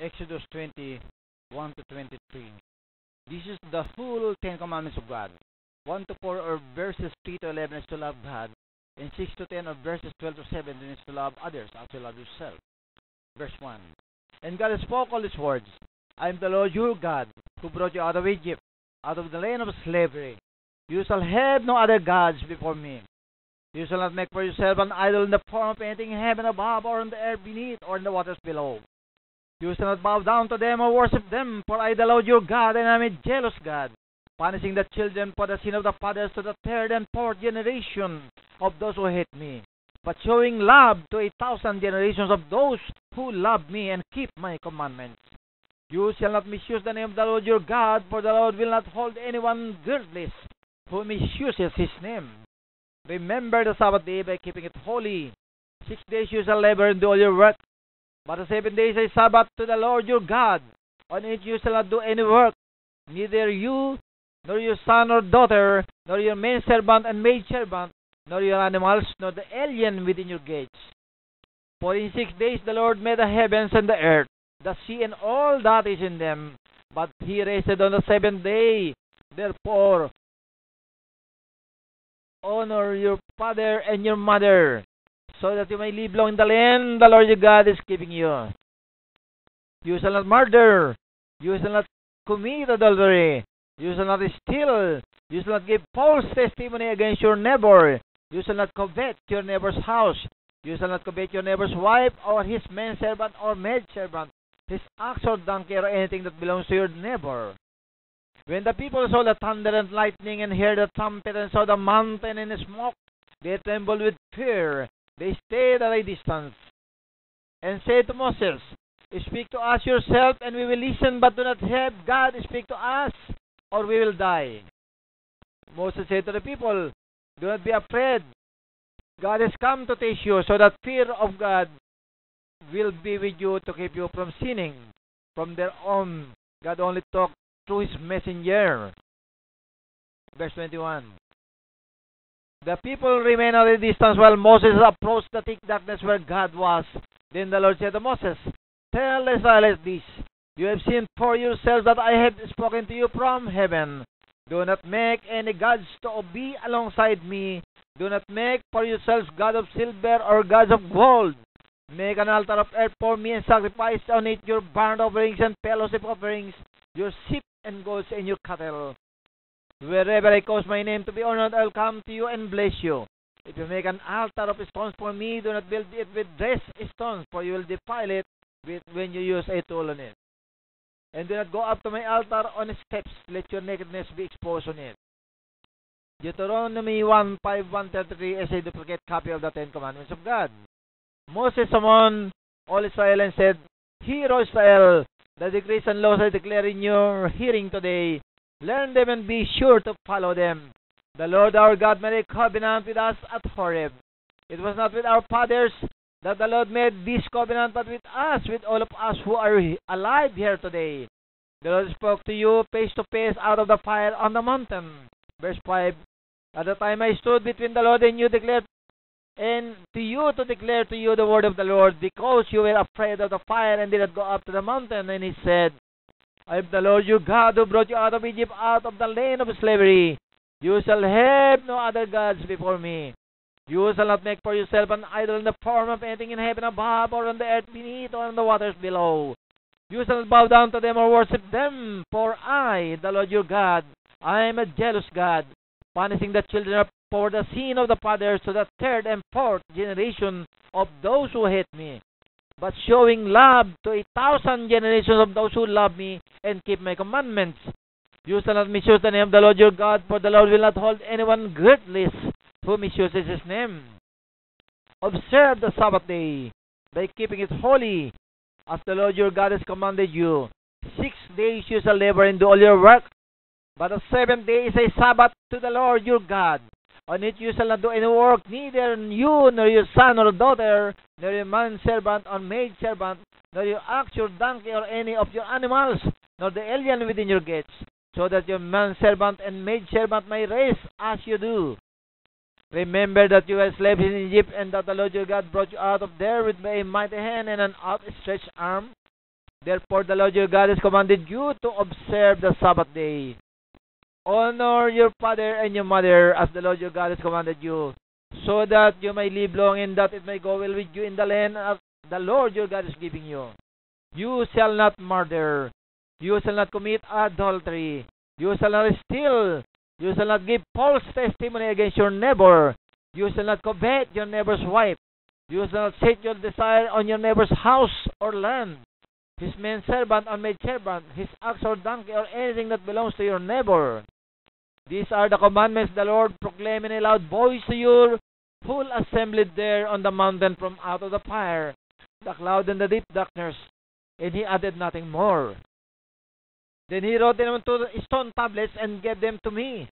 Exodus 21 to 23. This is the full Ten Commandments of God. 1 to 4 or verses 3 to 11 is to love God, and 6 to 10 or verses 12 to 17 is to love others as you love yourself. Verse 1. And God spoke all these words. I am the Lord your God, who brought you out of Egypt, out of the land of slavery. You shall have no other gods before me. You shall not make for yourself an idol in the form of anything in heaven above, or in the earth beneath, or in the waters below. You shall not bow down to them or worship them, for I, the Lord your God, and I am a jealous God, punishing the children for the sin of the fathers to the third and fourth generation of those who hate me, but showing love to 1,000 generations of those who love me and keep my commandments. You shall not misuse the name of the Lord your God, for the Lord will not hold anyone guiltless who misuses his name. Remember the Sabbath day by keeping it holy. 6 days you shall labor and do all your work, but the 7 days is Sabbath to the Lord your God. On it you shall not do any work, neither you, nor your son or daughter, nor your maidservant and maidservant, nor your animals, nor the alien within your gates. For in 6 days the Lord made the heavens and the earth, the sea and all that is in them, but he rested on the 7th day. Therefore, honor your father and your mother, so that you may live long in the land the Lord your God is giving you. You shall not murder. You shall not commit adultery. You shall not steal. You shall not give false testimony against your neighbor. You shall not covet your neighbor's house. You shall not covet your neighbor's wife, or his manservant or maidservant, his ox or donkey, or anything that belongs to your neighbor. When the people saw the thunder and lightning, and heard the trumpet, and saw the mountain in smoke, they trembled with fear. They stayed at a distance, and said to Moses, Speak to us yourself, and we will listen, but do not have God speak to us, or we will die. Moses said to the people, Do not be afraid. God has come to teach you, so that fear of God will be with you to keep you from sinning. From there on, God only talked through his messenger. Verse 21. The people remained at a distance while Moses approached the thick darkness where God was. Then the Lord said to Moses, Tell the Israelites this, You have seen for yourselves that I have spoken to you from heaven. Do not make any gods to be alongside me. Do not make for yourselves gods of silver or gods of gold. Make an altar of earth for me and sacrifice on it your burnt offerings and fellowship offerings, your sheep and goats and your cattle. Wherever I cause my name to be honored, I will come to you and bless you. If you make an altar of stones for me, do not build it with dressed stones, for you will defile it when you use a tool on it. And do not go up to my altar on the steps, let your nakedness be exposed on it. Deuteronomy 1:5-133 is a duplicate copy of the Ten Commandments of God. Moses summoned all Israel and said, Hear, O Israel, the decrees and laws I declare in your hearing today. Learn them and be sure to follow them. The Lord our God made a covenant with us at Horeb. It was not with our fathers that the Lord made this covenant, but with us, with all of us who are alive here today. The Lord spoke to you face to face out of the fire on the mountain. Verse 5. At the time I stood between the Lord and you, declared and to you to declare to you the word of the Lord, because you were afraid of the fire and did not go up to the mountain. And he said, I am the Lord your God who brought you out of Egypt, out of the land of slavery. You shall have no other gods before me. You shall not make for yourself an idol in the form of anything in heaven above, or on the earth beneath, or on the waters below. You shall not bow down to them or worship them, for I, the Lord your God, I am a jealous God, punishing the children for the sin of the fathers to the third and fourth generation of those who hate me, but showing love to 1,000 generations of those who love me and keep my commandments. You shall not misuse the name of the Lord your God, for the Lord will not hold anyone guiltless who misuses his name. Observe the Sabbath day by keeping it holy, as the Lord your God has commanded you. 6 days you shall labor and do all your work, but the 7th day is a Sabbath to the Lord your God. On it you shall not do any work, neither you, nor your son or daughter, nor your manservant or maidservant, nor your ox, your donkey, or any of your animals, nor the alien within your gates, so that your manservant and maidservant may rest as you do. Remember that you were slaves in Egypt, and that the Lord your God brought you out of there with a mighty hand and an outstretched arm. Therefore, the Lord your God has commanded you to observe the Sabbath day. Honor your father and your mother as the Lord your God has commanded you, so that you may live long and that it may go well with you in the land of the Lord your God is giving you. You shall not murder. You shall not commit adultery. You shall not steal. You shall not give false testimony against your neighbor. You shall not covet your neighbor's wife. You shall not set your desire on your neighbor's house or land, his manservant or maidservant, his ox or donkey, or anything that belongs to your neighbor. These are the commandments the Lord proclaimed in a loud voice to your whole assembly there on the mountain from out of the fire, the cloud, and the deep darkness. And he added nothing more. Then he wrote them onto stone tablets and gave them to me.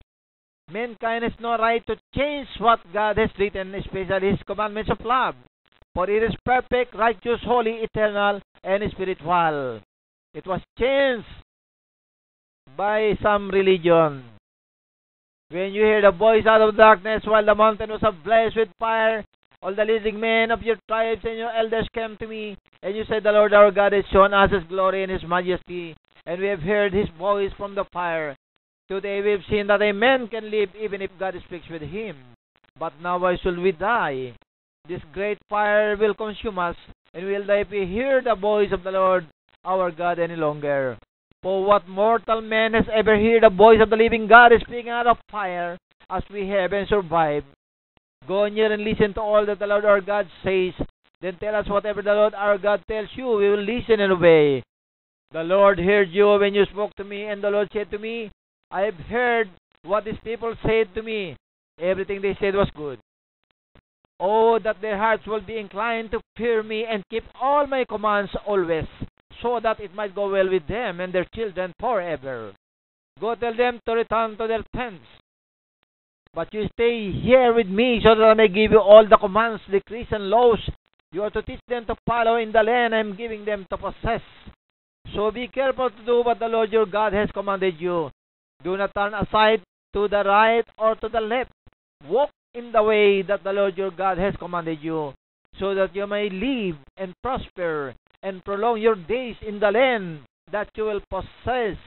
Mankind has no right to change what God has written, especially his commandments of love. For it is perfect, righteous, holy, eternal, and spiritual. It was changed by some religion. When you hear the voice out of darkness while the mountain was ablaze with fire, all the leading men of your tribes and your elders came to me, and you said, the Lord our God has shown us his glory and his majesty, and we have heard his voice from the fire. Today we have seen that a man can live even if God speaks with him. But now why should we die? This great fire will consume us, and we will die if we hear the voice of the Lord our God any longer. For what mortal man has ever heard the voice of the living God speaking out of fire, as we have and survive? Go near and listen to all that the Lord our God says. Then tell us whatever the Lord our God tells you. We will listen and obey. The Lord heard you when you spoke to me, and the Lord said to me, I have heard what these people said to me. Everything they said was good. Oh, that their hearts will be inclined to fear me and keep all my commands always, so that it might go well with them and their children forever. Go tell them to return to their tents. But you stay here with me, so that I may give you all the commands, decrees, and laws you are to teach them to follow in the land I am giving them to possess. So be careful to do what the Lord your God has commanded you. Do not turn aside to the right or to the left. Walk in the way that the Lord your God has commanded you, so that you may live and prosper and prolong your days in the land that you will possess.